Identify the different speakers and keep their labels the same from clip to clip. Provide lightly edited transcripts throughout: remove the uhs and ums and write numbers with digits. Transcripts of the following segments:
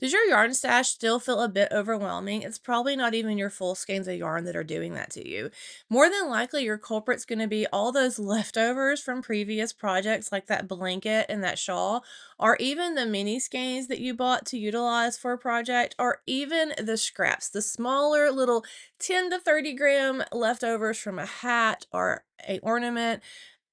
Speaker 1: Does your yarn stash still feel a bit overwhelming? It's probably not even your full skeins of yarn that are doing that to you. More than likely, your culprit's going to be all those leftovers from previous projects, like that blanket and that shawl, or even the mini skeins that you bought to utilize for a project, or even the scraps, the smaller little 10 to 30-gram leftovers from a hat or a ornament.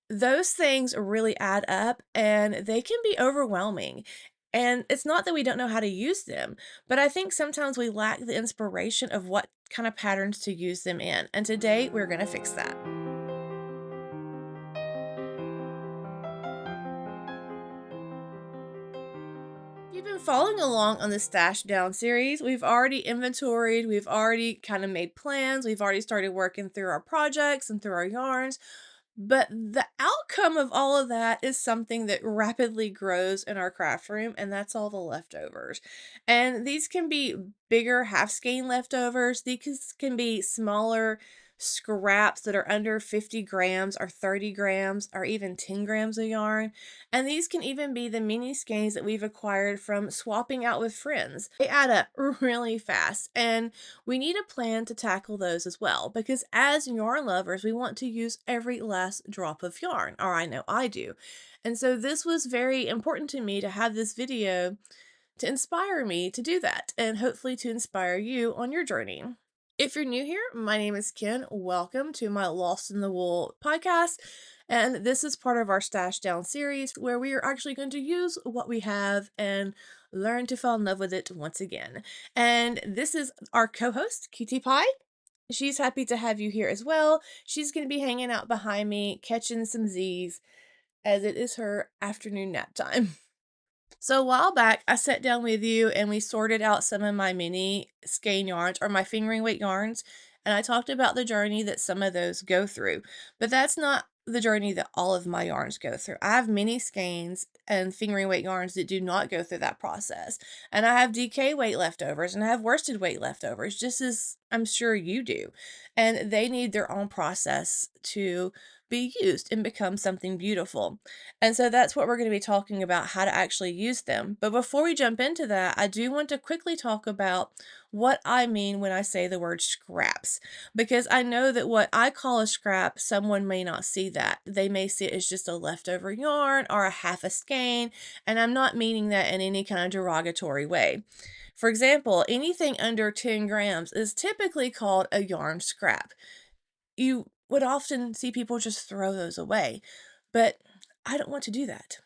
Speaker 1: Those things really add up and they can be overwhelming. And it's not that we don't know how to use them, but I think sometimes we lack the inspiration of what kind of patterns to use them in. And today we're going to fix that. You've been following along on the Stash Down series. We've already inventoried, we've already kind of made plans, we've already started working through our projects and through our yarns. But the outcome of all of that is something that rapidly grows in our craft room, and that's all the leftovers. And these can be bigger half skein leftovers. These can be smaller scraps that are under 50 grams or 30 grams or even 10 grams of yarn. And these can even be the mini skeins that we've acquired from swapping out with friends. They add up really fast, and we need a plan to tackle those as well, because as yarn lovers, we want to use every last drop of yarn, or I know I do. And so this was very important to me to have this video to inspire me to do that, and hopefully to inspire you on your journey. If you're new here, my name is Ken. Welcome to my Lost in the Wool podcast. And this is part of our Stash Down series where we are actually going to use what we have and learn to fall in love with it once again. And this is our co host, Cutie Pie. She's happy to have you here as well. She's going to be hanging out behind me, catching some Z's as it is her afternoon nap time. So a while back, I sat down with you and we sorted out some of my mini skein yarns or my fingering weight yarns. And I talked about the journey that some of those go through. But that's not the journey that all of my yarns go through. I have mini skeins and fingering weight yarns that do not go through that process. And I have DK weight leftovers and I have worsted weight leftovers, just as I'm sure you do. And they need their own process to be used and become something beautiful. And so that's what we're going to be talking about, how to actually use them. But before we jump into that, I do want to quickly talk about what I mean when I say the word scraps, because I know that what I call a scrap, someone may not see that. They may see it as just a leftover yarn or a half a skein, and I'm not meaning that in any kind of derogatory way. For example, anything under 10 grams is typically called a yarn scrap. You would often see people just throw those away, but I don't want to do that.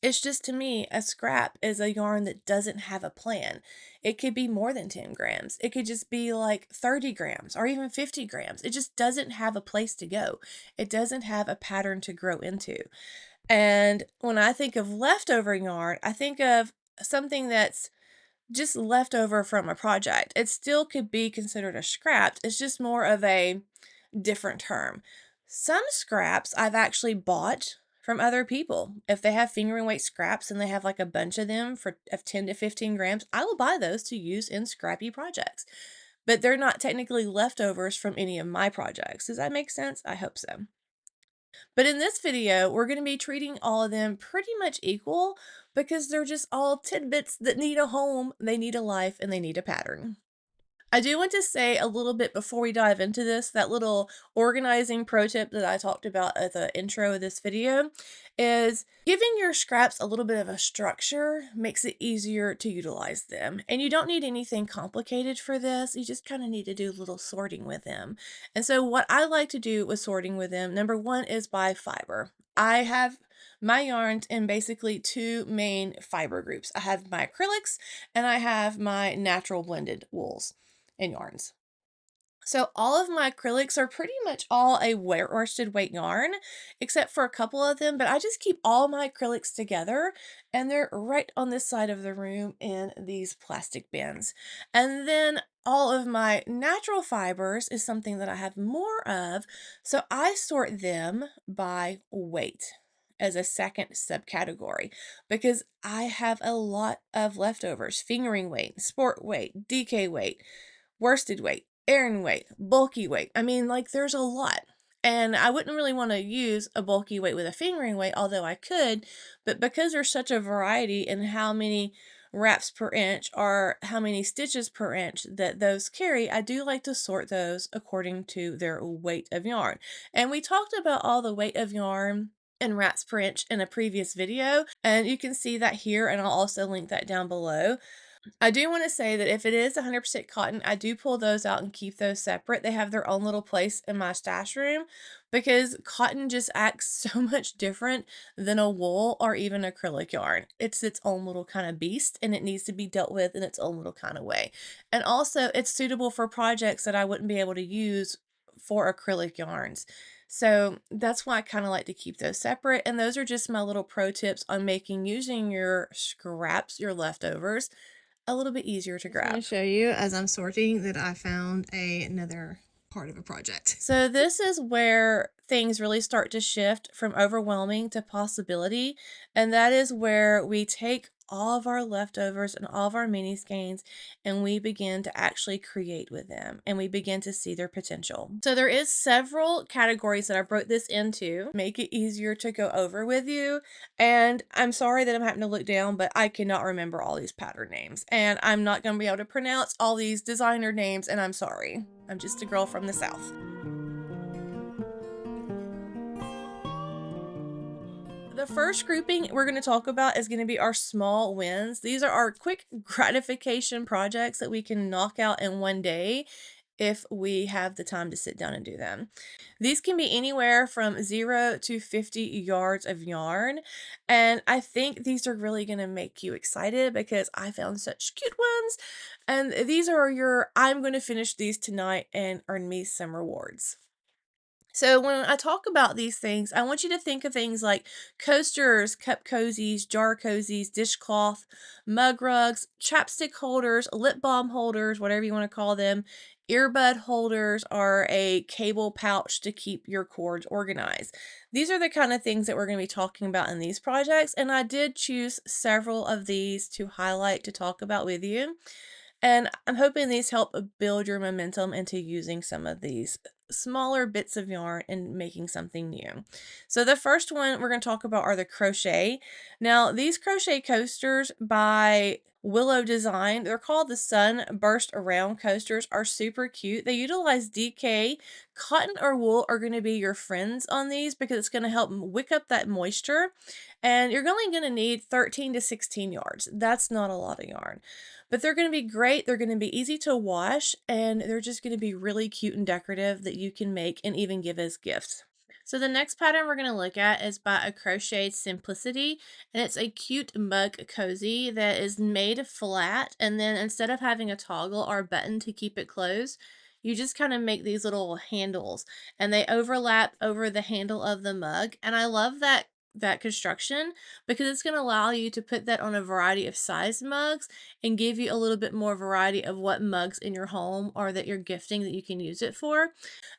Speaker 1: It's just, to me, a scrap is a yarn that doesn't have a plan. It could be more than 10 grams. It could just be like 30 grams or even 50 grams. It just doesn't have a place to go. It doesn't have a pattern to grow into. And when I think of leftover yarn, I think of something that's just leftover from a project. It still could be considered a scrap. It's just more of a different term. Some scraps I've actually bought from other people. If they have fingering weight scraps and they have like a bunch of them for of 10 to 15 grams, I will buy those to use in scrappy projects. But they're not technically leftovers from any of my projects. Does that make sense? I hope so. But in this video, we're going to be treating all of them pretty much equal because they're just all tidbits that need a home, they need a life, and they need a pattern. I do want to say a little bit before we dive into this, that little organizing pro tip that I talked about at the intro of this video is giving your scraps a little bit of a structure makes it easier to utilize them. And you don't need anything complicated for this. You just kind of need to do a little sorting with them. And so what I like to do with sorting with them, number one is by fiber. I have my yarns in basically two main fiber groups. I have my acrylics and I have my natural blended wools and yarns. So all of my acrylics are pretty much all a worsted weight yarn, except for a couple of them, but I just keep all my acrylics together and they're right on this side of the room in these plastic bins. And then all of my natural fibers is something that I have more of, so I sort them by weight as a second subcategory because I have a lot of leftovers: fingering weight, sport weight, DK weight, worsted weight, Aran weight, bulky weight. I mean, like, there's a lot. And I wouldn't really want to use a bulky weight with a fingering weight, although I could, but because there's such a variety in how many wraps per inch or how many stitches per inch that those carry, I do like to sort those according to their weight of yarn. And we talked about all the weight of yarn and wraps per inch in a previous video, and you can see that here, and I'll also link that down below. I do want to say that if it is 100% cotton, I do pull those out and keep those separate. They have their own little place in my stash room because cotton just acts so much different than a wool or even acrylic yarn. It's its own little kind of beast, and it needs to be dealt with in its own little kind of way. And also, it's suitable for projects that I wouldn't be able to use for acrylic yarns. So that's why I kind of like to keep those separate. And those are just my little pro tips on making using your scraps, your leftovers, a little bit easier to
Speaker 2: I just want to
Speaker 1: grab.
Speaker 2: show you as I'm sorting that I found another part of a project.
Speaker 1: So this is where things really start to shift from overwhelming to possibility, and that is where we take all of our leftovers and all of our mini skeins and we begin to actually create with them and we begin to see their potential. So there is several categories that I broke this into, make it easier to go over with you. And I'm sorry that I'm having to look down, but I cannot remember all these pattern names and I'm not going to be able to pronounce all these designer names, and I'm sorry. I'm just a girl from the South. The first grouping we're going to talk about is going to be our small wins. These are our quick gratification projects that we can knock out in one day if we have the time to sit down and do them. These can be anywhere from 0 to 50 yards of yarn, and I think these are really going to make you excited because I found such cute ones, and these are your I'm going to finish these tonight and earn me some rewards. So when I talk about these things, I want you to think of things like coasters, cup cozies, jar cozies, dishcloth, mug rugs, chapstick holders, lip balm holders, whatever you want to call them, earbud holders, or a cable pouch to keep your cords organized. These are the kind of things that we're going to be talking about in these projects, and I did choose several of these to highlight to talk about with you. And I'm hoping these help build your momentum into using some of these smaller bits of yarn and making something new. So the first one we're going to talk about are the crochet. Now, these crochet coasters by Willow Design, they're called the Sun Burst Around coasters, are super cute. They utilize DK. Cotton or wool are going to be your friends on these because it's going to help wick up that moisture. And you're only going to need 13 to 16 yards. That's not a lot of yarn. But they're going to be great, they're going to be easy to wash, and they're just going to be really cute and decorative that you can make and even give as gifts. So the next pattern we're going to look at is by a Crochet Simplicity, and it's a cute mug cozy that is made flat, and then instead of having a toggle or a button to keep it closed, you just kind of make these little handles and they overlap over the handle of the mug. And I love that construction because it's going to allow you to put that on a variety of size mugs and give you a little bit more variety of what mugs in your home or that you're gifting that you can use it for.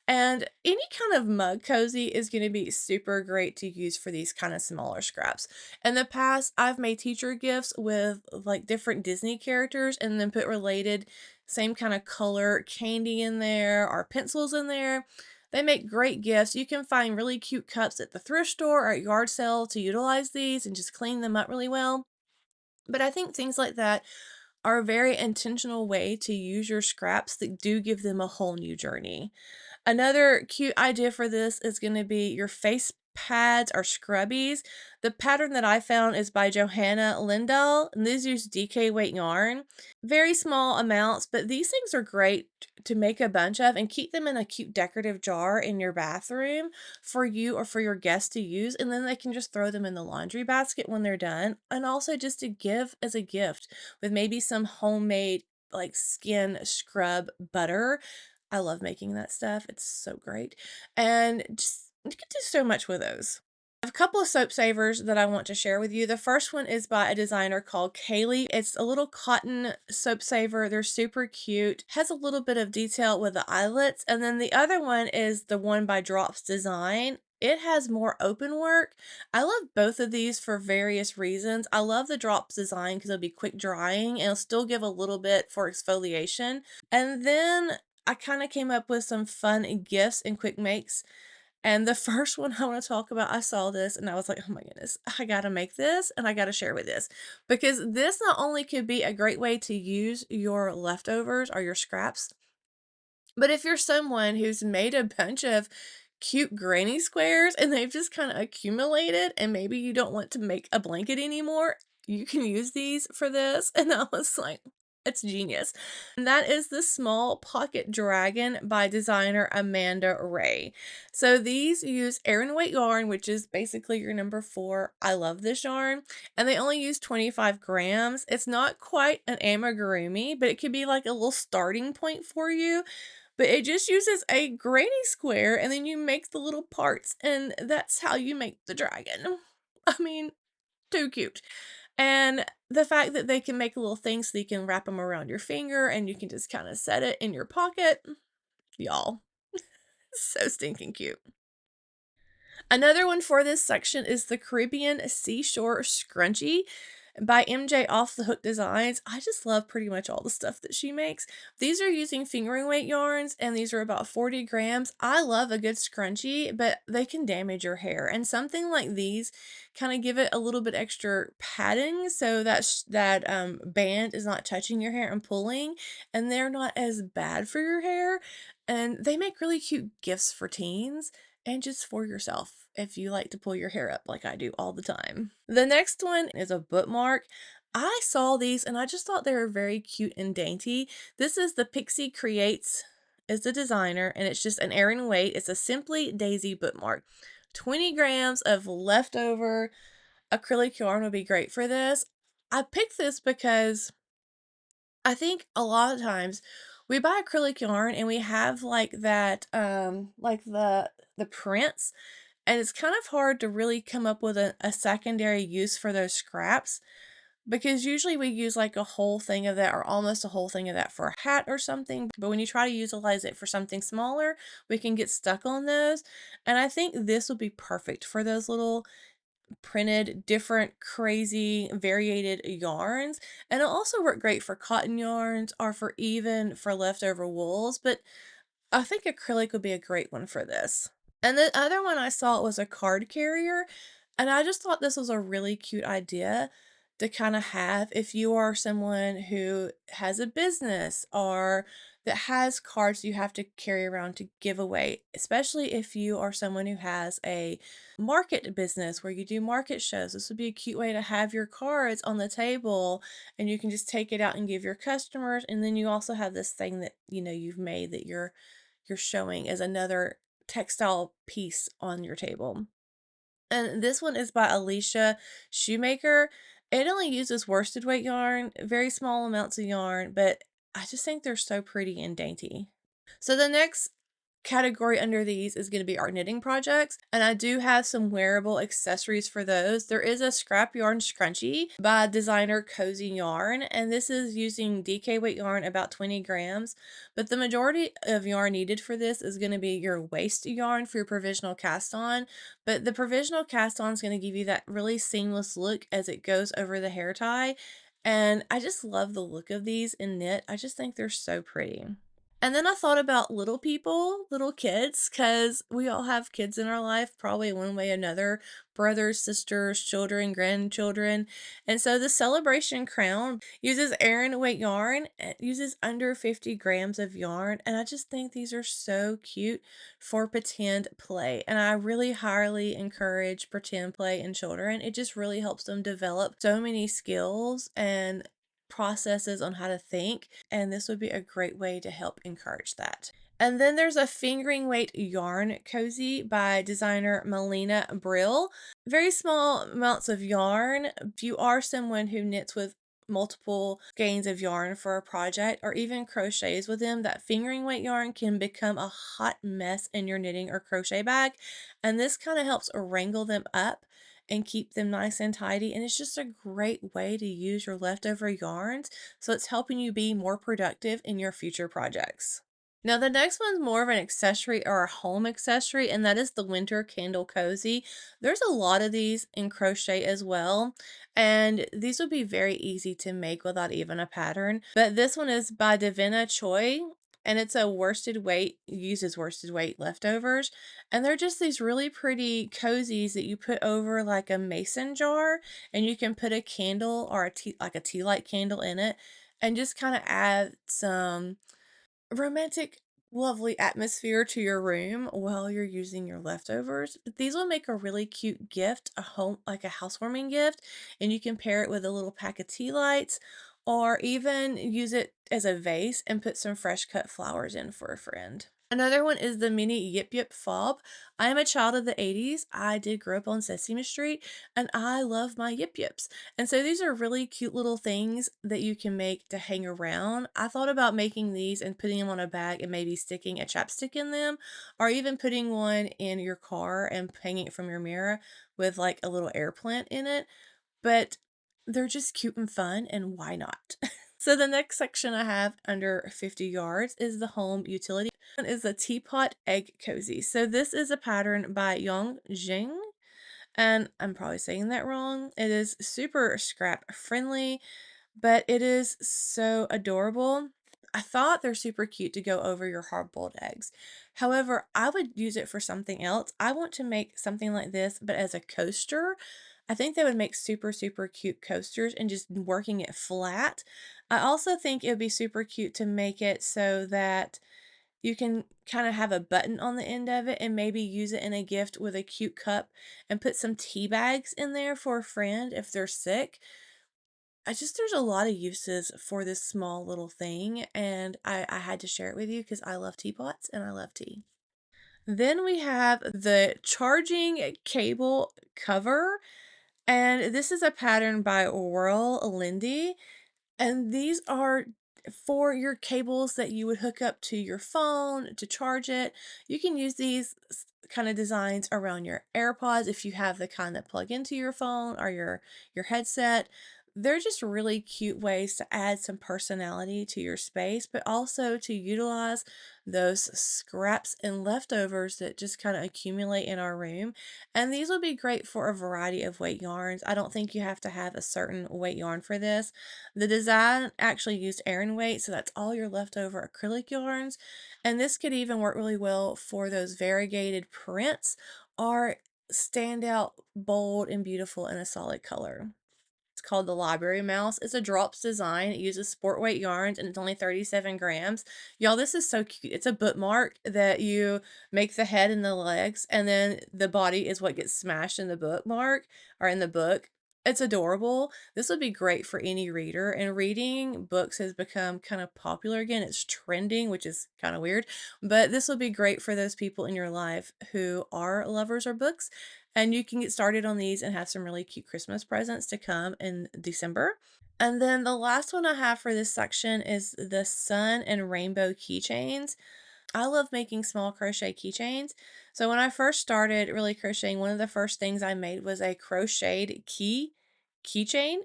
Speaker 1: And any kind of mug cozy is going to be super great to use for these kind of smaller scraps. In the past, I've made teacher gifts with like different Disney characters and then put related same kind of color candy in there or pencils in there. They make great gifts. You can find really cute cups at the thrift store or at yard sale to utilize these and just clean them up really well. But I think things like that are a very intentional way to use your scraps that do give them a whole new journey. Another cute idea for this is going to be your face pads or scrubbies. The pattern that I found is by Johanna Lindahl, and these use DK weight yarn. Very small amounts, but these things are great to make a bunch of and keep them in a cute decorative jar in your bathroom for you or for your guests to use, and then they can just throw them in the laundry basket when they're done, and also just to give as a gift with maybe some homemade like skin scrub butter. I love making that stuff. It's so great. And just you can do so much with those. I have a couple of soap savers that I want to share with you. The first one is by a designer called Kaylee. It's a little cotton soap saver. They're super cute. Has a little bit of detail with the eyelets. And then the other one is the one by Drops Design. It has more open work. I love both of these for various reasons. I love the Drops Design because it'll be quick drying and it'll still give a little bit for exfoliation. And then I kind of came up with some fun gifts and quick makes And the first one I wanna talk about, I saw this and I was like, "Oh my goodness, I gotta make this and I gotta share with this." Because this not only could be a great way to use your leftovers or your scraps, but if you're someone who's made a bunch of cute granny squares and they've just kinda accumulated and maybe you don't want to make a blanket anymore, you can use these for this, and I was like, "It's genius." And that is the Small Pocket Dragon by designer Amanda Ray. So these use Aran weight yarn, which is basically your number 4. I love this yarn, and they only use 25 grams. It's not quite an amigurumi, but it could be like a little starting point for you, but it just uses a granny square and then you make the little parts, and that's how you make the dragon. I mean, too cute. And the fact that they can make little things so you can wrap them around your finger and you can just kind of set it in your pocket, y'all, so stinking cute. Another one for this section is the Caribbean Seashore Scrunchie by MJ Off the Hook Designs. I just love pretty much all the stuff that she makes. These are using fingering weight yarns and these are about 40 grams. I love a good scrunchie, but they can damage your hair. And something like these kind of give it a little bit extra padding so that band is not touching your hair and pulling, and they're not as bad for your hair. And they make really cute gifts for teens and just for yourself if you like to pull your hair up like I do all the time. The next one is a bookmark. I saw these and I just thought they were very cute and dainty. This is the Pixie Creates is the designer and it's just an Aran weight. It's a Simply Daisy bookmark. 20 grams of leftover acrylic yarn would be great for this. I picked this because I think a lot of times we buy acrylic yarn and we have like that like the prints, and it's kind of hard to really come up with a secondary use for those scraps because usually we use like a whole thing of that or almost a whole thing of that for a hat or something. But when you try to utilize it for something smaller, we can get stuck on those. And I think this would be perfect for those little printed, different, crazy, variated yarns. And it'll also work great for cotton yarns or for even for leftover wools. But I think acrylic would be a great one for this. And the other one I saw was a card carrier, and I just thought this was a really cute idea to kind of have if you are someone who has a business or that has cards you have to carry around to give away, especially if you are someone who has a market business where you do market shows. This would be a cute way to have your cards on the table and you can just take it out and give your customers. And then you also have this thing that you've made that you're showing as another textile piece on your table. And this one is by Alicia Shoemaker. It only uses worsted weight yarn, very small amounts of yarn, but I just think they're so pretty and dainty. So the next category under these is going to be our knitting projects, and I do have some wearable accessories for those. There is a scrap yarn scrunchie by designer Cozy Yarn, and this is using DK weight yarn about 20 grams, but the majority of yarn needed for this is going to be your waste yarn for your provisional cast on, but the provisional cast on is going to give you that really seamless look as it goes over the hair tie, and I just love the look of these in knit. I just think they're so pretty. And then I thought about little people, little kids, because we all have kids in our life, probably one way or another, brothers, sisters, children, grandchildren. And so the Celebration Crown uses Aran weight yarn. It uses under 50 grams of yarn. And I just think these are so cute for pretend play. And I really highly encourage pretend play in children. It just really helps them develop so many skills and processes on how to think, and this would be a great way to help encourage that. And then there's a fingering weight yarn cozy by designer Melina Brill. Very small amounts of yarn. If you are someone who knits with multiple skeins of yarn for a project or even crochets with them, that fingering weight yarn can become a hot mess in your knitting or crochet bag. And this kind of helps wrangle them up and keep them nice and tidy. And it's just a great way to use your leftover yarns. So it's helping you be more productive in your future projects. Now, the next one's more of an accessory or a home accessory, and that is the Winter Candle Cozy. There's a lot of these in crochet as well, and these would be very easy to make without even a pattern. But this one is by Davina Choi. and it's a worsted weight, uses worsted weight leftovers, and they're just these really pretty cozies that you put over like a mason jar, and you can put a candle or a tea, like a tea light candle in it, and just kind of add some romantic, lovely atmosphere to your room while you're using your leftovers. These will make a really cute gift, a home like a housewarming gift, and you can pair it with a little pack of tea lights or even use it as a vase and put some fresh cut flowers in for a friend. Another one is the mini Yip Yip fob. I am a child of the 80s. I did grow up on Sesame Street and I love my Yip Yips. And so these are really cute little things that you can make to hang around. I thought about making these and putting them on a bag and maybe sticking a chapstick in them, or even putting one in your car and hanging it from your mirror with like a little air plant in it. But they're just cute and fun, and why not? So the next section I have under 50 yards is the home utility. One is a teapot egg cozy. So this is a pattern by Yang Jing, and I'm probably saying that wrong. It is super scrap friendly, but it is so adorable. I thought they're super cute to go over your hard-boiled eggs. However, I would use it for something else. I want to make something like this, but as a coaster. I think they would make super, super cute coasters and just working it flat. I also think it would be super cute to make it so that you can kind of have a button on the end of it and maybe use it in a gift with a cute cup and put some tea bags in there for a friend if they're sick. There's a lot of uses for this small little thing, and I had to share it with you because I love teapots and I love tea. Then we have the charging cable cover, and this is a pattern by Whirl Lindy. And these are for your cables that you would hook up to your phone to charge it. You can use these kind of designs around your AirPods if you have the kind that plug into your phone or your headset. They're just really cute ways to add some personality to your space, but also to utilize those scraps and leftovers that just kind of accumulate in our room. And these will be great for a variety of weight yarns. I don't think you have to have a certain weight yarn for this. The design actually used Aran weight, so that's all your leftover acrylic yarns. And this could even work really well for those variegated prints or stand out bold and beautiful in a solid color. It's called the Library Mouse. It's a drops design. It uses sport weight yarns and it's only 37 grams. Y'all, this is so cute. It's a bookmark that you make the head and the legs, and then the body is what gets smashed in the bookmark or in the book. It's adorable. This would be great for any reader. And reading books has become kind of popular again. It's trending, which is kind of weird. But this would be great for those people in your life who are lovers of books, and you can get started on these and have some really cute Christmas presents to come in December. And then the last one I have for this section is the sun and rainbow keychains. I love making small crochet keychains. So when I first started really crocheting, one of the first things I made was a crocheted keychain.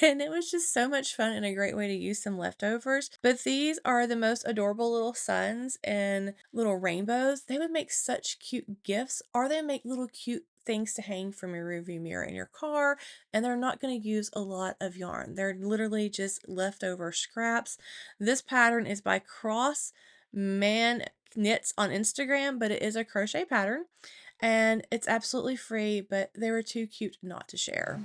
Speaker 1: And it was just so much fun and a great way to use some leftovers. But these are the most adorable little suns and little rainbows. They would make such cute gifts, or they make little cute things to hang from your rearview mirror in your car, and they're not going to use a lot of yarn. They're literally just leftover scraps. This pattern is by Cross Man Knits on Instagram, but it is a crochet pattern and it's absolutely free, but they were too cute not to share.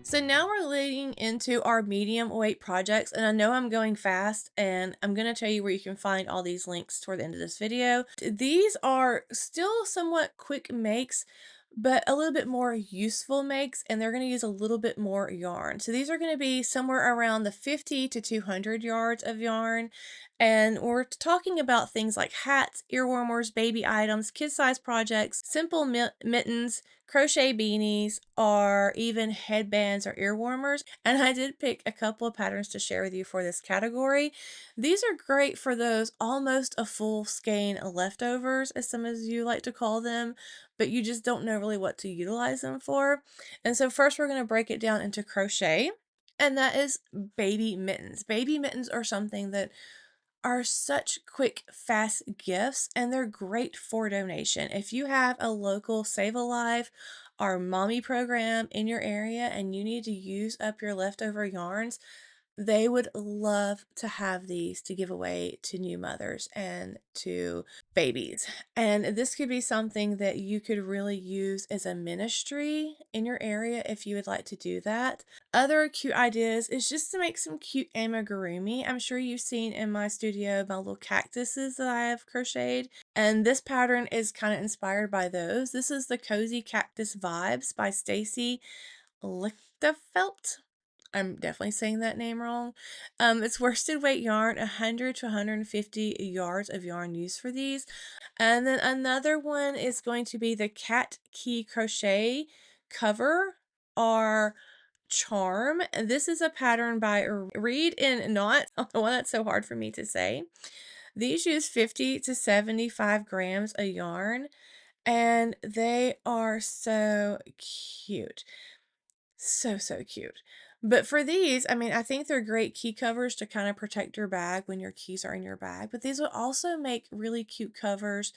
Speaker 1: So now we're leading into our medium weight projects, and I know I'm going fast, and I'm going to tell you where you can find all these links toward the end of this video. These are still somewhat quick makes, but a little bit more useful makes, and they're going to use a little bit more yarn. So these are going to be somewhere around the 50 to 200 yards of yarn, and we're talking about things like hats, ear warmers, baby items, kid-size projects, simple mittens, crochet beanies, or even headbands or ear warmers. And I did pick a couple of patterns to share with you for this category. These are great for those almost a full skein leftovers, as some of you like to call them, but you just don't know really what to utilize them for. And so first we're going to break it down into crochet, and that is baby mittens. Baby mittens are something that are such quick, fast gifts, and they're great for donation. If you have a local Save a Life or mommy program in your area and you need to use up your leftover yarns, they would love to have these to give away to new mothers and to babies. And this could be something that you could really use as a ministry in your area if you would like to do that. Other cute ideas is just to make some cute amigurumi. I'm sure you've seen in my studio my little cactuses that I have crocheted. And this pattern is kind of inspired by those. This is the Cozy Cactus Vibes by Stacy Lichtefelt. I'm definitely saying that name wrong. It's worsted weight yarn, 100 to 150 yards of yarn used for these. And then another one is going to be the Cat Key Crochet cover or charm. And this is a pattern by Reed and Knot. The one that's so hard for me to say. These use 50 to 75 grams of yarn, and they are so cute. So, so cute. But for these, I mean, I think they're great key covers to kind of protect your bag when your keys are in your bag. But these would also make really cute covers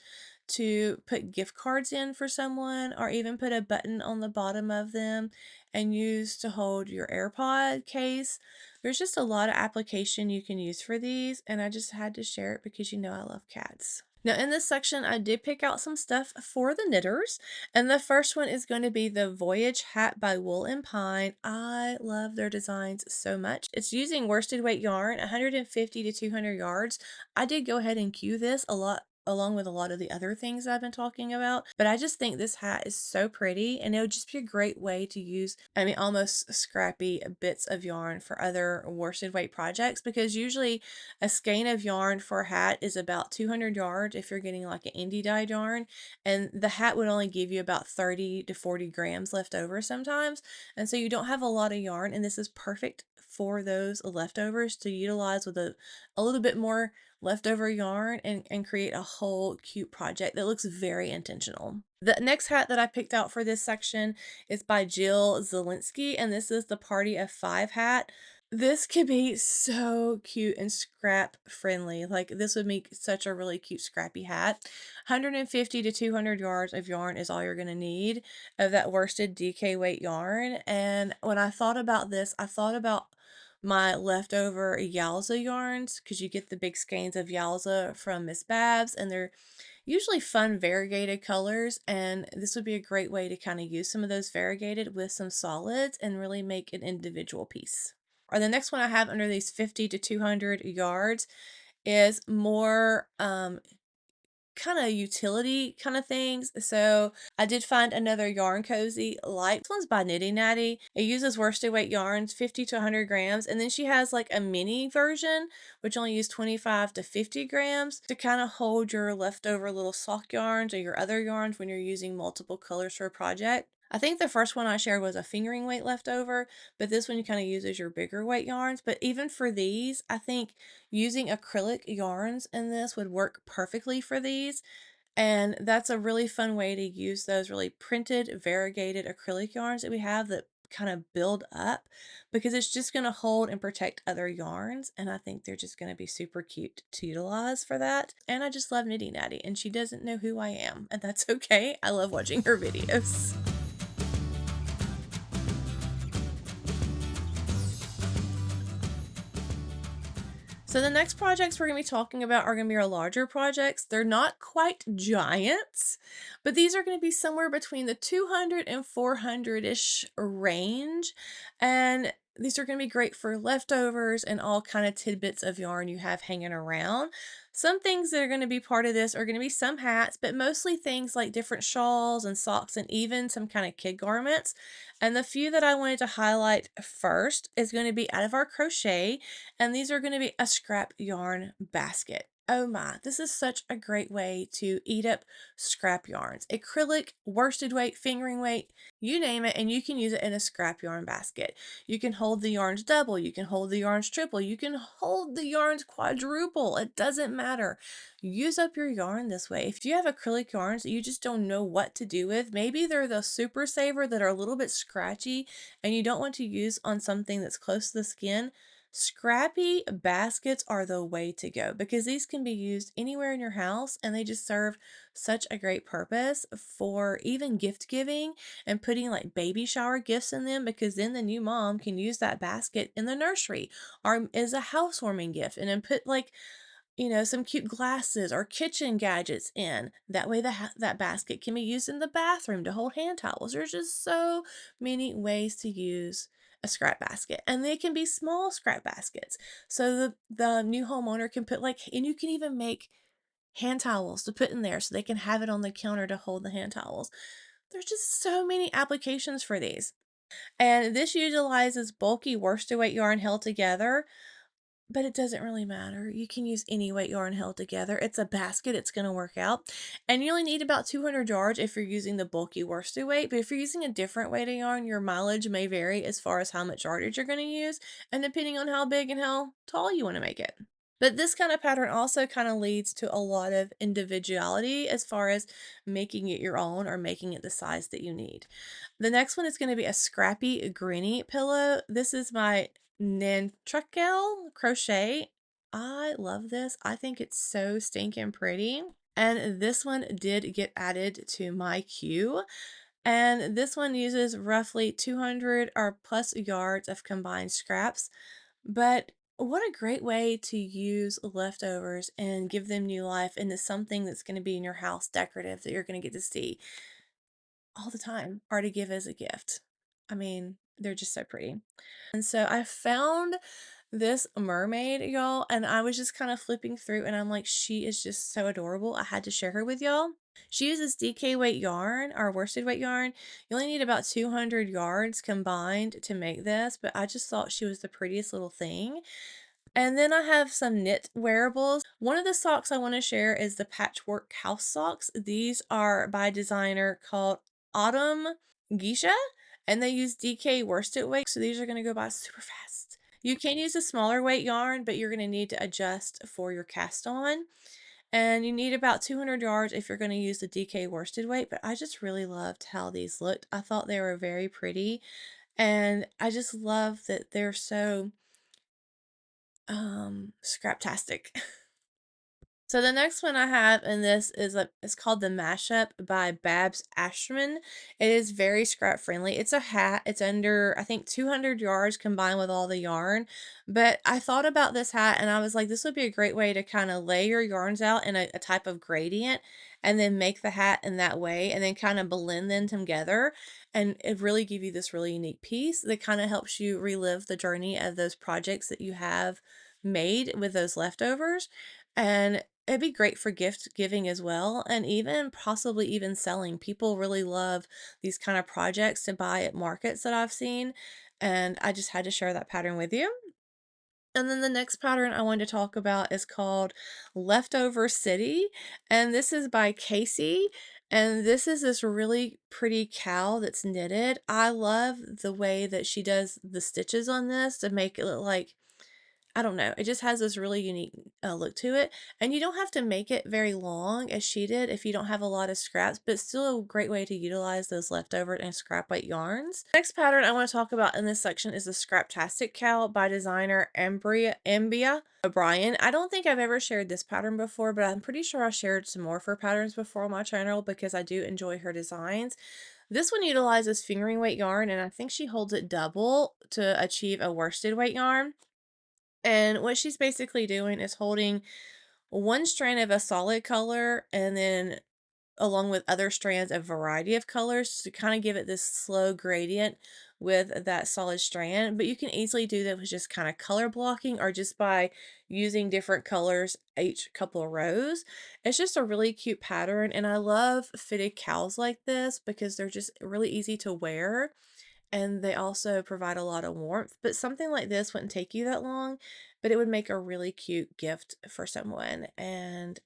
Speaker 1: to put gift cards in for someone, or even put a button on the bottom of them and use to hold your AirPod case. There's just a lot of application you can use for these, and I just had to share it because you know I love cats. Now, in this section, I did pick out some stuff for the knitters. And the first one is going to be the Voyage Hat by Wool and Pine. I love their designs so much. It's using worsted weight yarn, 150 to 200 yards. I did go ahead and queue this a lot along with a lot of the other things I've been talking about, but I just think this hat is so pretty, and it would just be a great way to use, I mean, almost scrappy bits of yarn for other worsted weight projects, because usually a skein of yarn for a hat is about 200 yards if you're getting like an indie dyed yarn, and the hat would only give you about 30 to 40 grams left over sometimes. And so you don't have a lot of yarn, and this is perfect for those leftovers to utilize with a little bit more leftover yarn and create a whole cute project that looks very intentional. The next hat that I picked out for this section is by Jill Zielinski, and this is the Party of Five hat. This could be so cute and scrap friendly. Like, this would make such a really cute scrappy hat. 150 to 200 yards of yarn is all you're going to need of that worsted DK weight yarn. And when I thought about this, I thought about my leftover Yalza yarns, because you get the big skeins of Yalza from Miss Babs, and they're usually fun variegated colors, and this would be a great way to kind of use some of those variegated with some solids and really make an individual piece. Or the next one I have under these 50 to 200 yards is more kind of utility kind of things. So I did find another yarn cozy light. This one's by Nitty Natty. It uses worsted weight yarns, 50 to 100 grams. And then she has like a mini version, which only uses 25 to 50 grams to kind of hold your leftover little sock yarns or your other yarns when you're using multiple colors for a project. I think the first one I shared was a fingering weight leftover, but this one kind of uses your bigger weight yarns. But even for these, I think using acrylic yarns in this would work perfectly for these. And that's a really fun way to use those really printed, variegated acrylic yarns that we have that kind of build up, because it's just going to hold and protect other yarns. And I think they're just going to be super cute to utilize for that. And I just love Nitty Natty, and she doesn't know who I am, and that's okay. I love watching her videos. So the next projects we're going to be talking about are going to be our larger projects. They're not quite giants, but these are going to be somewhere between the 200 and 400-ish range. And these are going to be great for leftovers and all kind of tidbits of yarn you have hanging around. Some things that are going to be part of this are going to be some hats, but mostly things like different shawls and socks and even some kind of kid garments. And the few that I wanted to highlight first is going to be out of our crochet, and these are going to be a scrap yarn basket. Oh my, this is such a great way to eat up scrap yarns. Acrylic, worsted weight, fingering weight, you name it, and you can use it in a scrap yarn basket. You can hold the yarns double, you can hold the yarns triple, you can hold the yarns quadruple. It doesn't matter. Use up your yarn this way. If you have acrylic yarns that you just don't know what to do with, maybe they're the super saver that are a little bit scratchy and you don't want to use on something that's close to the skin, Scrappy baskets are the way to go because these can be used anywhere in your house and they just serve such a great purpose for even gift giving and putting like baby shower gifts in them because then the new mom can use that basket in the nursery or as a housewarming gift and then put like some cute glasses or kitchen gadgets in. That way, that basket can be used in the bathroom to hold hand towels. There's just so many ways to use a scrap basket, and they can be small scrap baskets. So the new homeowner can put and you can even make hand towels to put in there so they can have it on the counter to hold the hand towels. There's just so many applications for these. And this utilizes bulky worsted weight yarn held together, but it doesn't really matter. You can use any weight yarn held together. It's a basket, it's going to work out. And you only need about 200 yards if you're using the bulky worsted weight. But if you're using a different weight of yarn, your mileage may vary as far as how much yardage you're going to use and depending on how big and how tall you want to make it. But this kind of pattern also kind of leads to a lot of individuality as far as making it your own or making it the size that you need. The next one is going to be a scrappy granny pillow. This is my Nantucket crochet. I love this. I think it's so stinking pretty. And this one did get added to my queue. And this one uses roughly 200 or plus yards of combined scraps. But what a great way to use leftovers and give them new life into something that's going to be in your house decorative that you're going to get to see all the time or to give as a gift. I mean, they're just so pretty. And so I found this mermaid, y'all, and I was just kind of flipping through and I'm like, she is just so adorable. I had to share her with y'all. She uses DK weight yarn or worsted weight yarn. You only need about 200 yards combined to make this, but I just thought she was the prettiest little thing. And then I have some knit wearables. One of the socks I want to share is the patchwork house socks. These are by a designer called Autumn Geisha, and they use DK worsted weight, so these are going to go by super fast. You can use a smaller weight yarn, but you're going to need to adjust for your cast on. And you need about 200 yards if you're going to use the DK worsted weight, but I just really loved how these looked. I thought they were very pretty, and I just love that they're so scraptastic. So the next one I have in this is it's called the Mashup by Babs Ashman. It is very scrap friendly. It's a hat. It's under I think 200 yards combined with all the yarn. But I thought about this hat and I was like, this would be a great way to kind of lay your yarns out in a type of gradient and then make the hat in that way and then kind of blend them together and it really give you this really unique piece that kind of helps you relive the journey of those projects that you have made with those leftovers. And it'd be great for gift giving as well, and even possibly even selling. People really love these kind of projects to buy at markets that I've seen, and I just had to share that pattern with you. And then the next pattern I wanted to talk about is called Leftover City, and this is by Casey. And this is this really pretty cow that's knitted. I love the way that she does the stitches on this to make it look like I don't know. It just has this really unique look to it. And you don't have to make it very long as she did if you don't have a lot of scraps, but still a great way to utilize those leftover and scrap weight yarns. Next pattern I want to talk about in this section is the Scraptastic Cow by designer Ambia O'Brien. I don't think I've ever shared this pattern before, but I'm pretty sure I shared some more of her patterns before on my channel because I do enjoy her designs. This one utilizes fingering weight yarn, and I think she holds it double to achieve a worsted weight yarn. And what she's basically doing is holding one strand of a solid color and then along with other strands a variety of colors to kind of give it this slow gradient with that solid strand. But you can easily do that with just kind of color blocking or just by using different colors each couple of rows. It's just a really cute pattern and I love fitted cows like this because they're just really easy to wear and they also provide a lot of warmth. But something like this wouldn't take you that long, but it would make a really cute gift for someone, and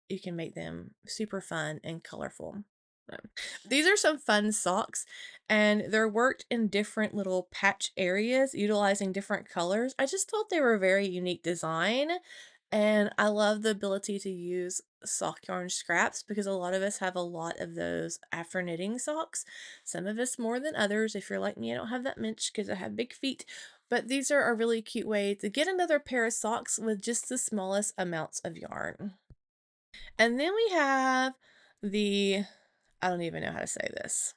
Speaker 1: you can make them super fun and colorful. So, these are some fun socks, and they're worked in different little patch areas utilizing different colors. I just thought they were a very unique design, and I love the ability to use sock yarn scraps because a lot of us have a lot of those after knitting socks. Some of us more than others. If you're like me, I don't have that much because I have big feet. But these are a really cute way to get another pair of socks with just the smallest amounts of yarn. And then we have the, I don't even know how to say this,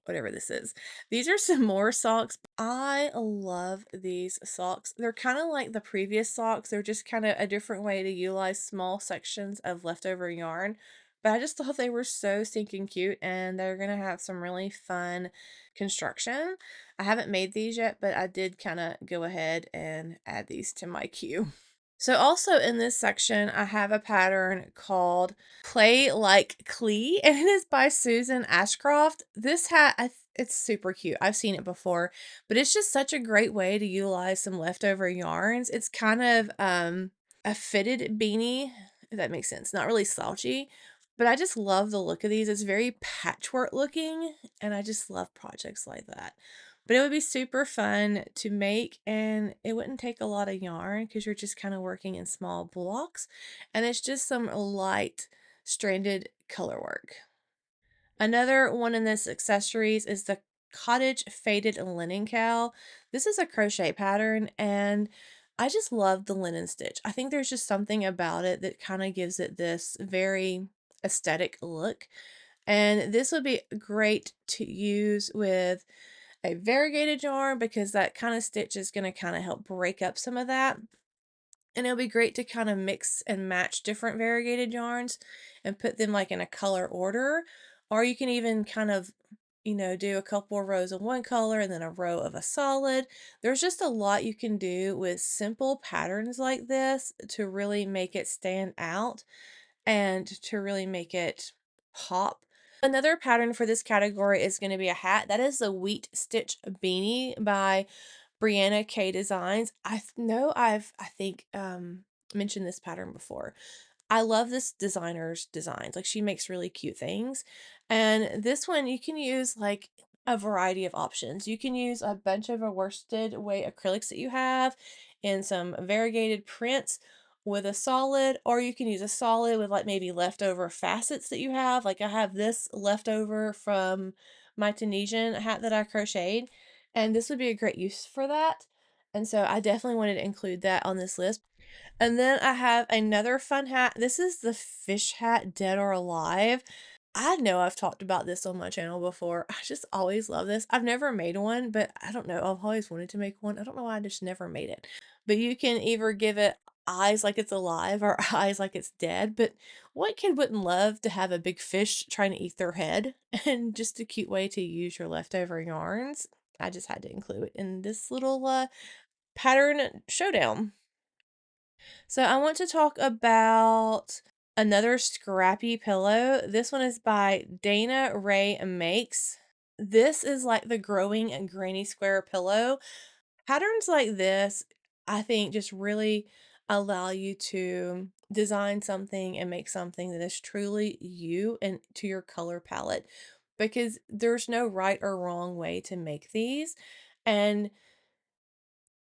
Speaker 1: whatever this is. These are some more socks. I love these socks. They're kind of like the previous socks. They're just kind of a different way to utilize small sections of leftover yarn. But I just thought they were so stinking cute and they're going to have some really fun construction. I haven't made these yet, but I did kind of go ahead and add these to my queue. So also in this section, I have a pattern called Play Like Clee, and it is by Susan Ashcroft. This hat, it's super cute. I've seen it before, but it's just such a great way to utilize some leftover yarns. It's kind of a fitted beanie, if that makes sense. Not really slouchy, but I just love the look of these. It's very patchwork looking, and I just love projects like that. But it would be super fun to make, and it wouldn't take a lot of yarn because you're just kind of working in small blocks, and it's just some light stranded color work. Another one in this accessories is the Cottage Faded Linen Cowl. This is a crochet pattern, and I just love the linen stitch. I think there's just something about it that kind of gives it this very aesthetic look. And this would be great to use with a variegated yarn because that kind of stitch is going to kind of help break up some of that. And it'll be great to kind of mix and match different variegated yarns and put them like in a color order. Or you can even kind of, do a couple of rows of one color and then a row of a solid. There's just a lot you can do with simple patterns like this to really make it stand out and to really make it pop. Another pattern for this category is going to be a hat. That is the Wheat Stitch Beanie by Brianna K Designs. I think mentioned this pattern before. I love this designer's designs. Like she makes really cute things. And this one you can use like a variety of options. You can use a bunch of a worsted weight acrylics that you have and some variegated prints with a solid, or you can use a solid with like maybe leftover facets that you have. Like I have this leftover from my Tunisian hat that I crocheted, and this would be a great use for that. And so I definitely wanted to include that on this list. And then I have another fun hat. This is the fish hat, Dead or Alive. I know I've talked about this on my channel before. I just always love this. I've never made one, but I don't know. I've always wanted to make one. I don't know why I just never made it. But you can either give it eyes like it's alive or eyes like it's dead. But what kid wouldn't love to have a big fish trying to eat their head? And just a cute way to use your leftover yarns. I just had to include it in this little pattern showdown. So I want to talk about another scrappy pillow. This one is by Dana Ray Makes. This is like the growing and granny square pillow. Patterns like this, I think, just really allow you to design something and make something that is truly you and to your color palette because there's no right or wrong way to make these. And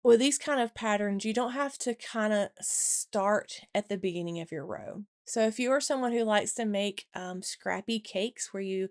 Speaker 1: with these kind of patterns, you don't have to kind of start at the beginning of your row. So if you are someone who likes to make scrappy cakes where you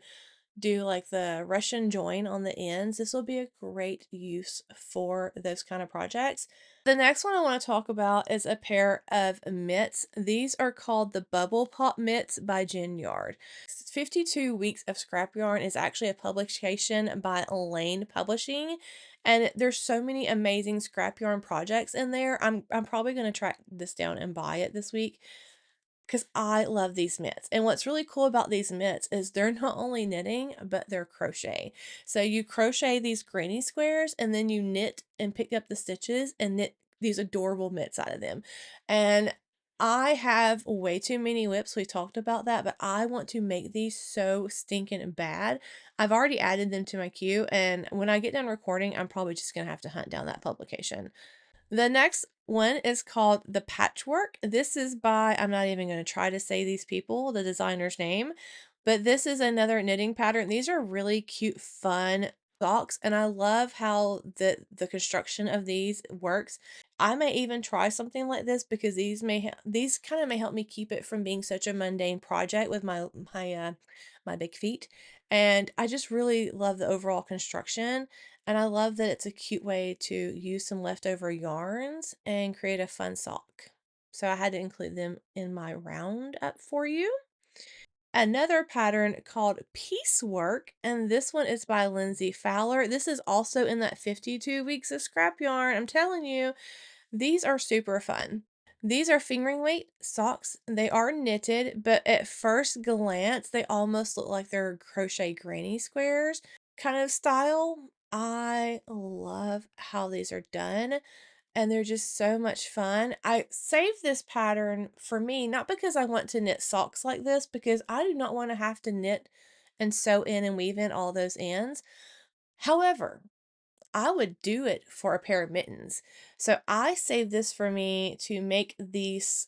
Speaker 1: do like the Russian join on the ends, this will be a great use for those kind of projects. The next one I want to talk about is a pair of mitts. These are called the Bubble Pop Mitts by Jen Yard. 52 Weeks of Scrap Yarn is actually a publication by Elaine Publishing, and there's so many amazing scrap yarn projects in there. I'm probably going to track this down and buy it this week because I love these mitts. And what's really cool about these mitts is they're not only knitting, but they're crochet. So you crochet these granny squares and then you knit and pick up the stitches and knit these adorable mitts out of them. And I have way too many whips. We talked about that, but I want to make these so stinking bad. I've already added them to my queue, and when I get done recording, I'm probably just going to have to hunt down that publication. The next one is called The Patchwork. This is by, I'm not even going to try to say these people, the designer's name, but this is another knitting pattern. These are really cute, fun socks, and I love how the construction of these works. I may even try something like this because these kind of may help me keep it from being such a mundane project with my my big feet. And I just really love the overall construction. And I love that it's a cute way to use some leftover yarns and create a fun sock. So I had to include them in my roundup for you. Another pattern called Piecework, and this one is by Lindsay Fowler. This is also in that 52 weeks of scrap yarn. I'm telling you, these are super fun. These are fingering weight socks. They are knitted, but at first glance, they almost look like they're crochet granny squares kind of style. I love how these are done, and they're just so much fun. I saved this pattern for me, not because I want to knit socks like this, because I do not want to have to knit and sew in and weave in all those ends. However, I would do it for a pair of mittens. So I saved this for me to make these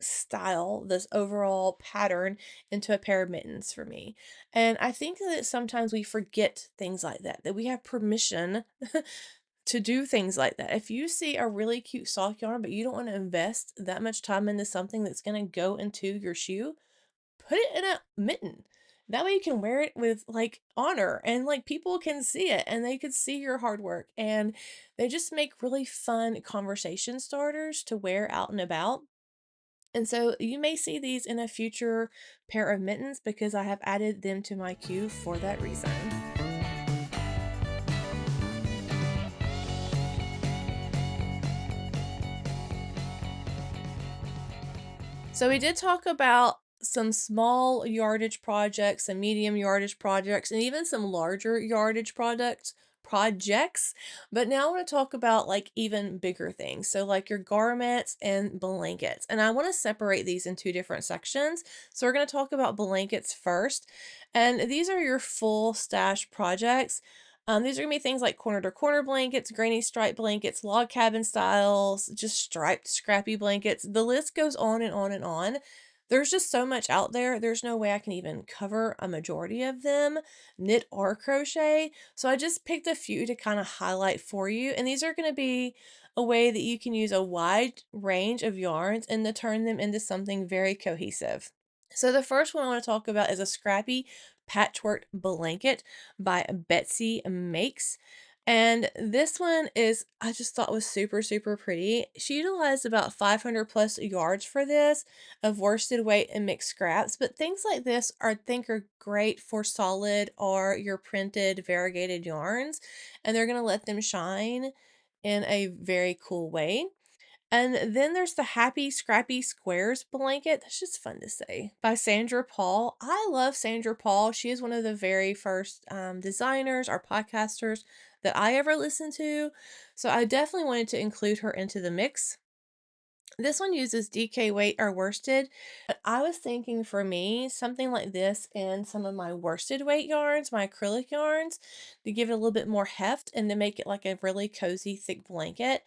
Speaker 1: style, this overall pattern into a pair of mittens for me. And I think that sometimes we forget things like that, that we have permission to do things like that. If you see a really cute sock yarn, but you don't want to invest that much time into something that's going to go into your shoe, put it in a mitten. That way you can wear it with like honor and like people can see it and they could see your hard work, and they just make really fun conversation starters to wear out and about. And so you may see these in a future pair of mittens because I have added them to my queue for that reason. So we did talk about some small yardage projects and medium yardage projects and even some larger yardage projects, but now I want to talk about like even bigger things. So like your garments and blankets. And I want to separate these in two different sections. So we're going to talk about blankets first. And these are your full stash projects. These are gonna be things like corner to corner blankets, granny stripe blankets, log cabin styles, just striped, scrappy blankets. The list goes on and on and on. There's just so much out there. There's no way I can even cover a majority of them, knit or crochet. So I just picked a few to kind of highlight for you. And these are going to be a way that you can use a wide range of yarns and to turn them into something very cohesive. So the first one I want to talk about is a scrappy patchwork blanket by Betsy Makes. And this one is, I just thought was super, super pretty. She utilized about 500 plus yards for this of worsted weight and mixed scraps. But things like this are, I think, are great for solid or your printed variegated yarns. And they're going to let them shine in a very cool way. And then there's the Happy Scrappy Squares blanket. That's just fun to say. By Sandra Paul. I love Sandra Paul. She is one of the very first designers or podcasters that I ever listened to. So I definitely wanted to include her into the mix. This one uses DK weight or worsted, but I was thinking for me, something like this in some of my worsted weight yarns, my acrylic yarns, to give it a little bit more heft and to make it like a really cozy, thick blanket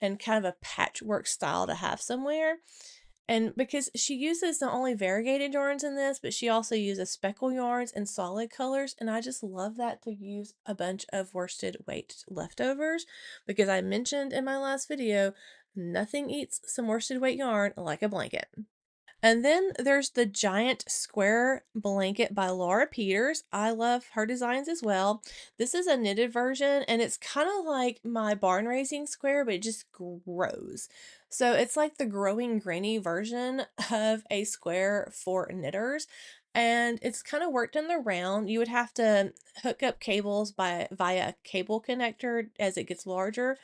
Speaker 1: and kind of a patchwork style to have somewhere. And because she uses not only variegated yarns in this, but she also uses speckle yarns and solid colors. And I just love that to use a bunch of worsted weight leftovers because I mentioned in my last video, nothing eats some worsted weight yarn like a blanket. And then there's the giant square blanket by Laura Peters. I love her designs as well. This is a knitted version and it's kind of like my barn raising square, but it just grows. So it's like the growing granny version of a square for knitters. And it's kind of worked in the round. You would have to hook up cables via a cable connector as it gets larger,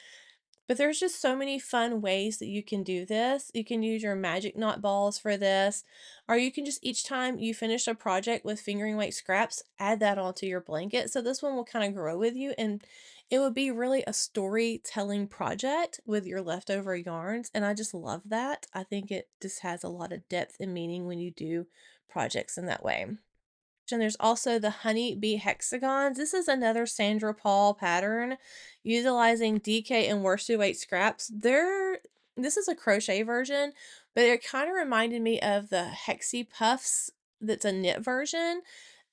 Speaker 1: but there's just so many fun ways that you can do this. You can use your magic knot balls for this, or you can just each time you finish a project with fingering weight scraps, add that onto your blanket. So this one will kind of grow with you, and it would be really a storytelling project with your leftover yarns. And I just love that. I think it just has a lot of depth and meaning when you do projects in that way. And there's also the Honey Bee Hexagons. This is another Sandra Paul pattern utilizing DK and worsted weight scraps. This is a crochet version, but it kind of reminded me of the Hexie Puffs that's a knit version.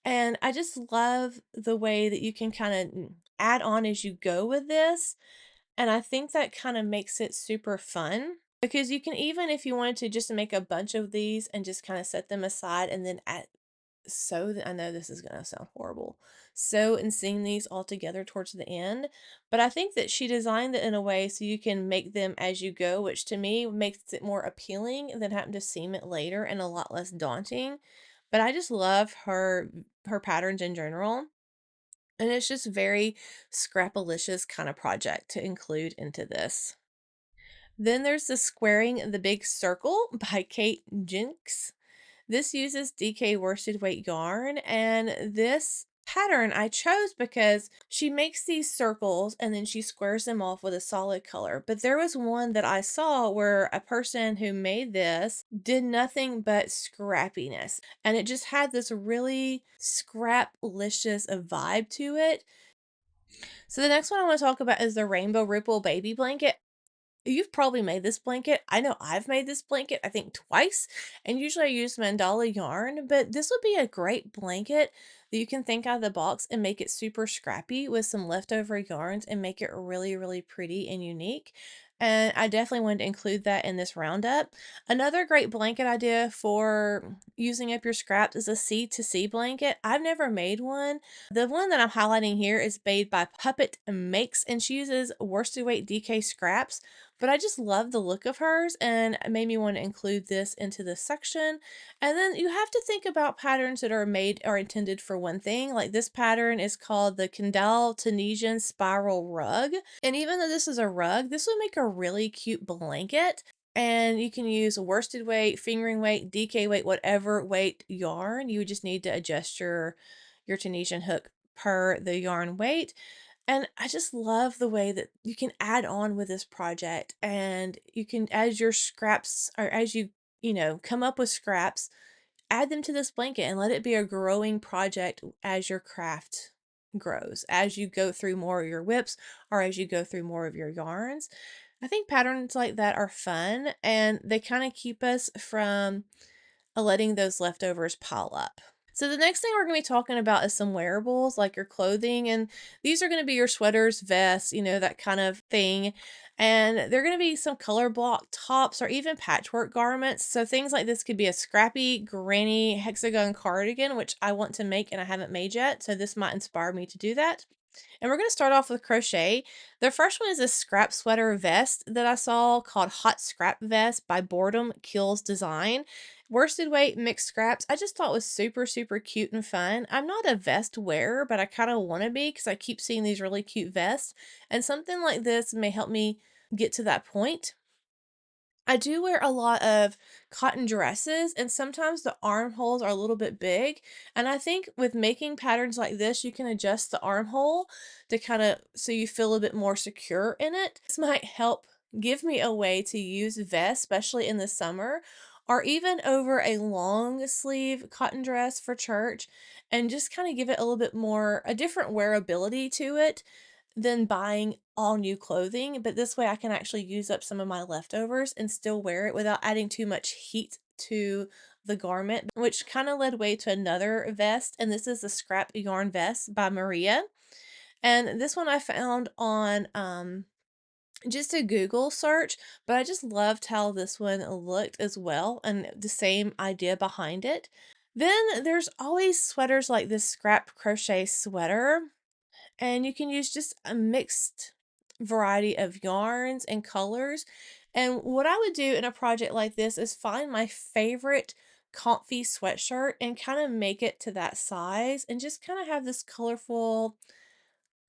Speaker 1: And I just love the way that you can kind of add on as you go with this. And I think that kind of makes it super fun because you can, even if you wanted to just make a bunch of these and just kind of set them aside and then I know this is gonna sound horrible, sew and seam these all together towards the end, but I think that she designed it in a way so you can make them as you go, which to me makes it more appealing than having to seam it later and a lot less daunting. But I just love her patterns in general, and it's just very scrapalicious kind of project to include into this. Then there's the Squaring the Big Circle by Kate Jinks. This uses DK worsted weight yarn, and this pattern I chose because she makes these circles and then she squares them off with a solid color. But there was one that I saw where a person who made this did nothing but scrappiness, and it just had this really scrap-licious vibe to it. So the next one I want to talk about is the Rainbow Ripple Baby Blanket. You've probably made this blanket. I know I've made this blanket, I think twice, and usually I use mandala yarn, but this would be a great blanket that you can think out of the box and make it super scrappy with some leftover yarns and make it really, really pretty and unique. And I definitely wanted to include that in this roundup. Another great blanket idea for using up your scraps is a C to C blanket. I've never made one. The one that I'm highlighting here is made by Puppet Makes, and she uses worsted weight DK scraps, but I just love the look of hers and it made me want to include this into this section. And then you have to think about patterns that are made or intended for one thing. Like this pattern is called the Kendall Tunisian Spiral Rug. And even though this is a rug, this would make a really cute blanket. And you can use worsted weight, fingering weight, DK weight, whatever weight yarn. You would just need to adjust your Tunisian hook per the yarn weight. And I just love the way that you can add on with this project, and you can, as your scraps or as you come up with scraps, add them to this blanket and let it be a growing project as your craft grows, as you go through more of your whips or as you go through more of your yarns. I think patterns like that are fun and they kind of keep us from letting those leftovers pile up. So the next thing we're going to be talking about is some wearables like your clothing, and these are going to be your sweaters, vests, that kind of thing. And they're going to be some color block tops or even patchwork garments. So things like this could be a scrappy granny hexagon cardigan, which I want to make and I haven't made yet. So this might inspire me to do that. And we're going to start off with crochet. The first one is a scrap sweater vest that I saw called Hot Scrap Vest by Boredom Kills Design. Worsted weight mixed scraps. I just thought was super, super cute and fun. I'm not a vest wearer, but I kind of want to be because I keep seeing these really cute vests. And something like this may help me get to that point. I do wear a lot of cotton dresses, and sometimes the armholes are a little bit big. And I think with making patterns like this, you can adjust the armhole to kind of so you feel a bit more secure in it. This might help give me a way to use vests, especially in the summer, or even over a long sleeve cotton dress for church, and just kind of give it a little bit more, a different wearability to it than buying all new clothing, but this way I can actually use up some of my leftovers and still wear it without adding too much heat to the garment, which kind of led way to another vest, and this is the Scrap Yarn Vest by Maria. And this one I found on just a Google search, but I just loved how this one looked as well and the same idea behind it. Then there's always sweaters like this scrap crochet sweater, and you can use just a mixed variety of yarns and colors. And what I would do in a project like this is find my favorite comfy sweatshirt and kind of make it to that size and just kind of have this colorful,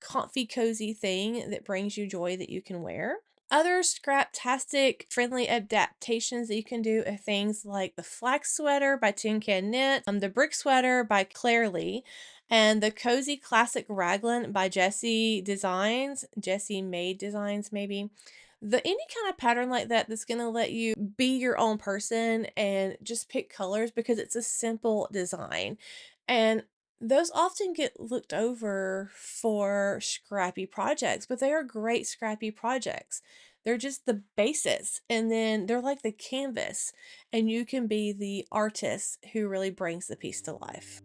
Speaker 1: comfy, cozy thing that brings you joy that you can wear. Other scraptastic friendly adaptations that you can do are things like the flax sweater by Tin Can Knit, the brick sweater by Claire Lee, and the cozy classic raglan by Jessie Made Designs maybe. Any kind of pattern like that that's going to let you be your own person and just pick colors because it's a simple design. And those often get looked over for scrappy projects, but they are great scrappy projects. They're just the basis, and then they're like the canvas, and you can be the artist who really brings the piece to life.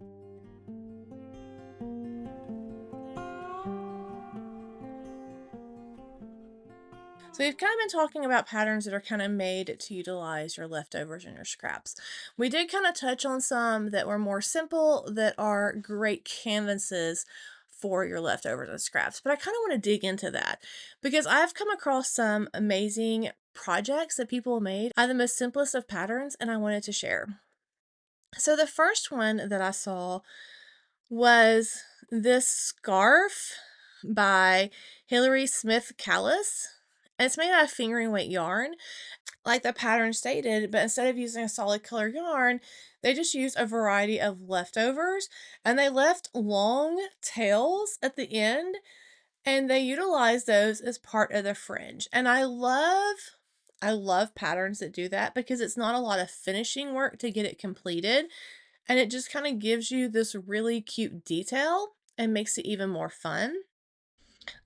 Speaker 1: So we've kind of been talking about patterns that are kind of made to utilize your leftovers and your scraps. We did kind of touch on some that were more simple that are great canvases for your leftovers and scraps, but I kind of want to dig into that because I've come across some amazing projects that people made out of the most simplest of patterns and I wanted to share. So the first one that I saw was this scarf by Hilary Smith Callis. And it's made out of fingering weight yarn, like the pattern stated, but instead of using a solid color yarn, they just used a variety of leftovers and they left long tails at the end and they utilized those as part of the fringe. And I love patterns that do that because it's not a lot of finishing work to get it completed and it just kind of gives you this really cute detail and makes it even more fun.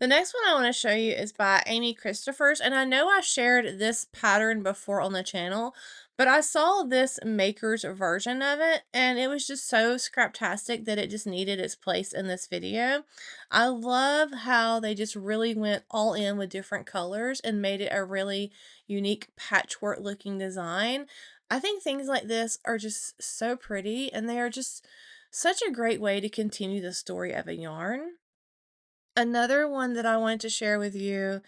Speaker 1: The next one I want to show you is by Amy Christophers, and I know I shared this pattern before on the channel, but I saw this maker's version of it, and it was just so scraptastic that it just needed its place in this video. I love how they just really went all in with different colors and made it a really unique patchwork looking design. I think things like this are just so pretty, and they are just such a great way to continue the story of a yarn. Another one that I wanted to share with you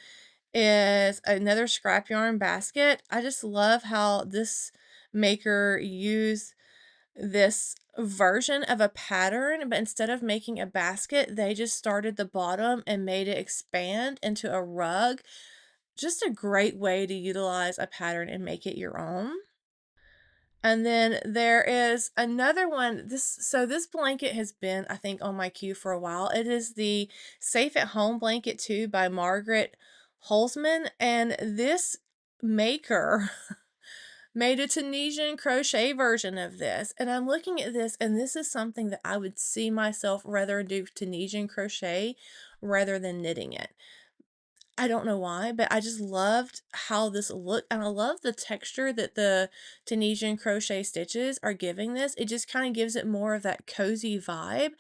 Speaker 1: is another scrap yarn basket. I just love how this maker used this version of a pattern, but instead of making a basket, they just started the bottom and made it expand into a rug. Just a great way to utilize a pattern and make it your own. And then there is another one. This blanket has been, I think, on my queue for a while. It is the Safe at Home blanket too by Margaret Holzman. And this maker made a Tunisian crochet version of this. And I'm looking at this, and this is something that I would see myself rather do Tunisian crochet rather than knitting it. I don't know why, but I just loved how this looked, and I love the texture that the Tunisian crochet stitches are giving this. It just kind of gives it more of that cozy vibe.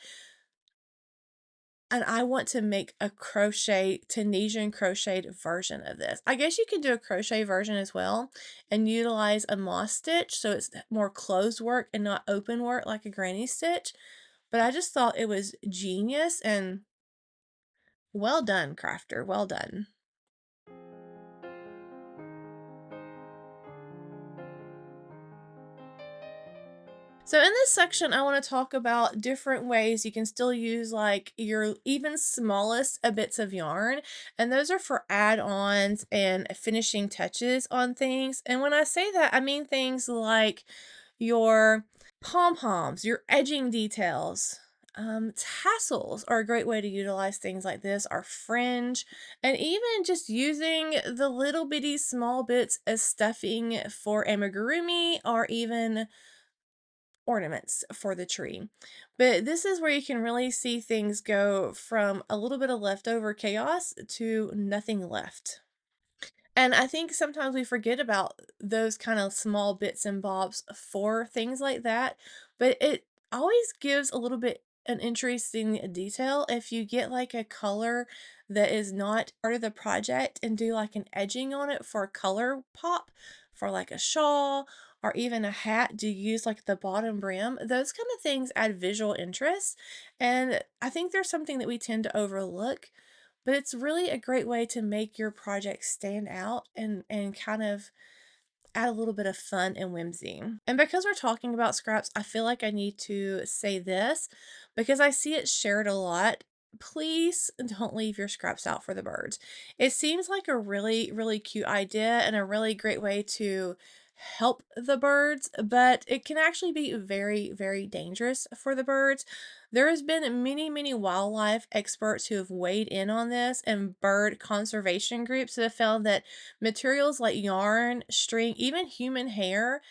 Speaker 1: And I want to make a Tunisian crocheted version of this. I guess you can do a crochet version as well and utilize a moss stitch so it's more closed work and not open work like a granny stitch. But I just thought it was genius and well done, crafter. Well done. So in this section, I want to talk about different ways you can still use like your even smallest bits of yarn. And those are for add-ons and finishing touches on things. And when I say that, I mean things like your pom-poms, your edging details. Tassels are a great way to utilize things like this, our fringe, and even just using the little bitty small bits as stuffing for amigurumi or even ornaments for the tree. But this is where you can really see things go from a little bit of leftover chaos to nothing left. And I think sometimes we forget about those kind of small bits and bobs for things like that, but it always gives a little bit an interesting detail if you get like a color that is not part of the project and do like an edging on it for a color pop for like a shawl or even a hat. Do you use like the bottom brim? Those kind of things add visual interest. And I think there's something that we tend to overlook, but it's really a great way to make your project stand out and kind of add a little bit of fun and whimsy. And because we're talking about scraps, I feel like I need to say this because I see it shared a lot. Please don't leave your scraps out for the birds. It seems like a really, really cute idea and a really great way to help the birds, but it can actually be very, very dangerous for the birds. There has been many, many wildlife experts who have weighed in on this and bird conservation groups that have found that materials like yarn, string, even human hair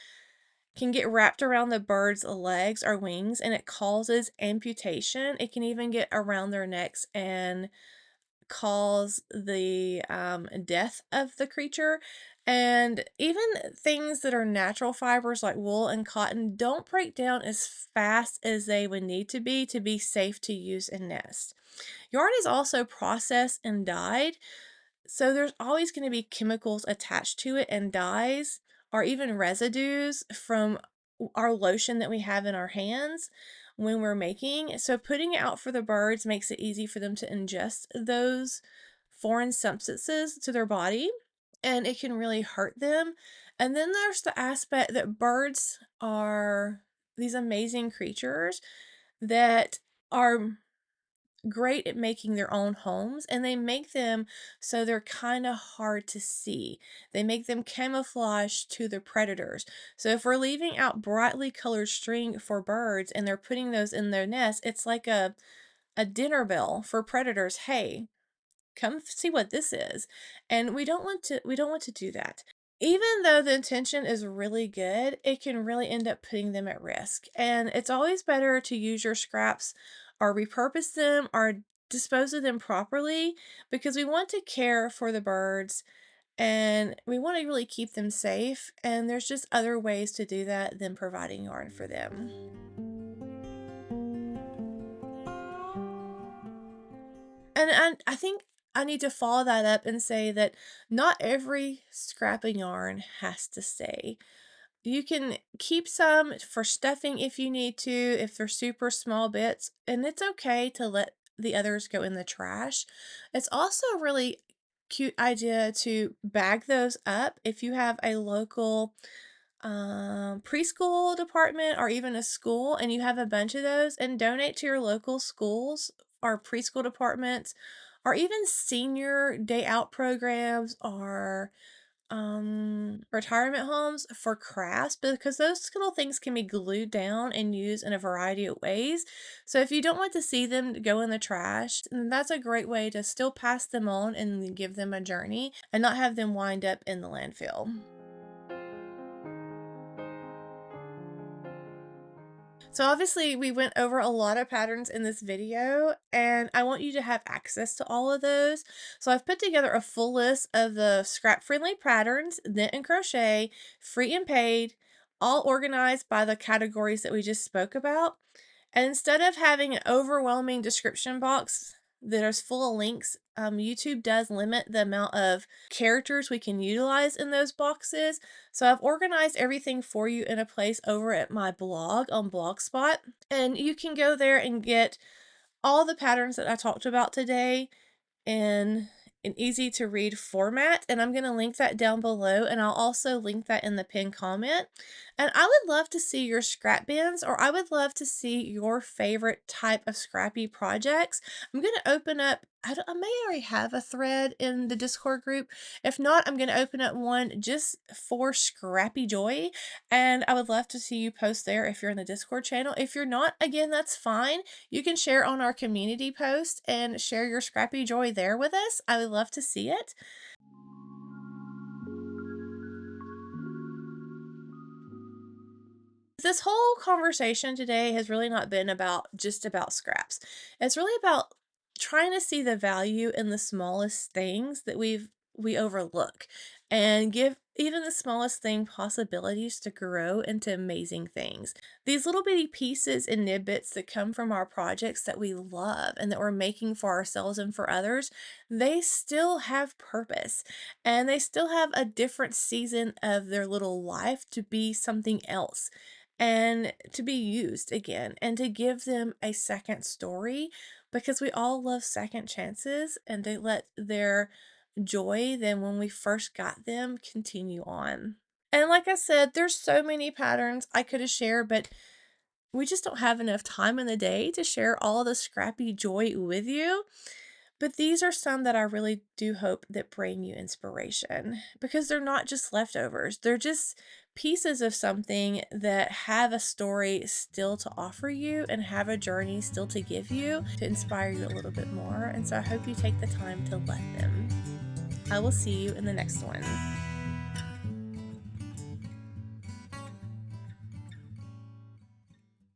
Speaker 1: can get wrapped around the bird's legs or wings and it causes amputation. It can even get around their necks and cause the death of the creature. And even things that are natural fibers like wool and cotton don't break down as fast as they would need to be safe to use and nest. Yarn is also processed and dyed, So there's always going to be chemicals attached to it and dyes or even residues from our lotion that we have in our hands when we're making. So putting it out for the birds makes it easy for them to ingest those foreign substances to their body, and it can really hurt them. And then there's the aspect that birds are these amazing creatures that are great at making their own homes, and they make them so they're kind of hard to see. They make them camouflage to the predators. So if we're leaving out brightly colored string for birds and they're putting those in their nest, it's like a dinner bell for predators. Hey, come see what this is. And we don't want to do that. Even though the intention is really good, it can really end up putting them at risk. And it's always better to use your scraps or repurpose them or dispose of them properly, because we want to care for the birds and we want to really keep them safe. And there's just other ways to do that than providing yarn for them. And I think I need to follow that up and say that not every scrap of yarn has to stay. You can keep some for stuffing if you need to, if they're super small bits, and it's okay to let the others go in the trash. It's also a really cute idea to bag those up if you have a local preschool department or even a school and you have a bunch of those, and donate to your local schools or preschool departments or even senior day out programs or retirement homes for crafts, because those little things can be glued down and used in a variety of ways. So if you don't want to see them go in the trash, then that's a great way to still pass them on and give them a journey and not have them wind up in the landfill. So obviously we went over a lot of patterns in this video, and I want you to have access to all of those. So I've put together a full list of the scrap-friendly patterns, knit and crochet, free and paid, all organized by the categories that we just spoke about. And instead of having an overwhelming description box that is full of links, YouTube does limit the amount of characters we can utilize in those boxes. So I've organized everything for you in a place over at my blog on Blogspot. And you can go there and get all the patterns that I talked about today in an easy to read format, and I'm going to link that down below, and I'll also link that in the pinned comment. And I would love to see your scrap bins, or I would love to see your favorite type of scrappy projects. I'm going to open up, I may already have a thread in the Discord group. If not, I'm going to open up one just for Scrappy Joy, and I would love to see you post there if you're in the Discord channel. If you're not, again, that's fine. You can share on our community post and share your scrappy joy there with us. I would love to see it. This whole conversation today has really not been about just about scraps. It's really about trying to see the value in the smallest things that we overlook and give even the smallest thing possibilities to grow into amazing things. These little bitty pieces and nidbits that come from our projects that we love and that we're making for ourselves and for others, they still have purpose and they still have a different season of their little life to be something else and to be used again and to give them a second story, because we all love second chances and they let their joy than when we first got them continue on. And like I said, there's so many patterns I could have shared, but we just don't have enough time in the day to share all the scrappy joy with you. But these are some that I really do hope that bring you inspiration, because they're not just leftovers. They're just pieces of something that have a story still to offer you and have a journey still to give you to inspire you a little bit more. And so I hope you take the time to let them. I will see you in the next one.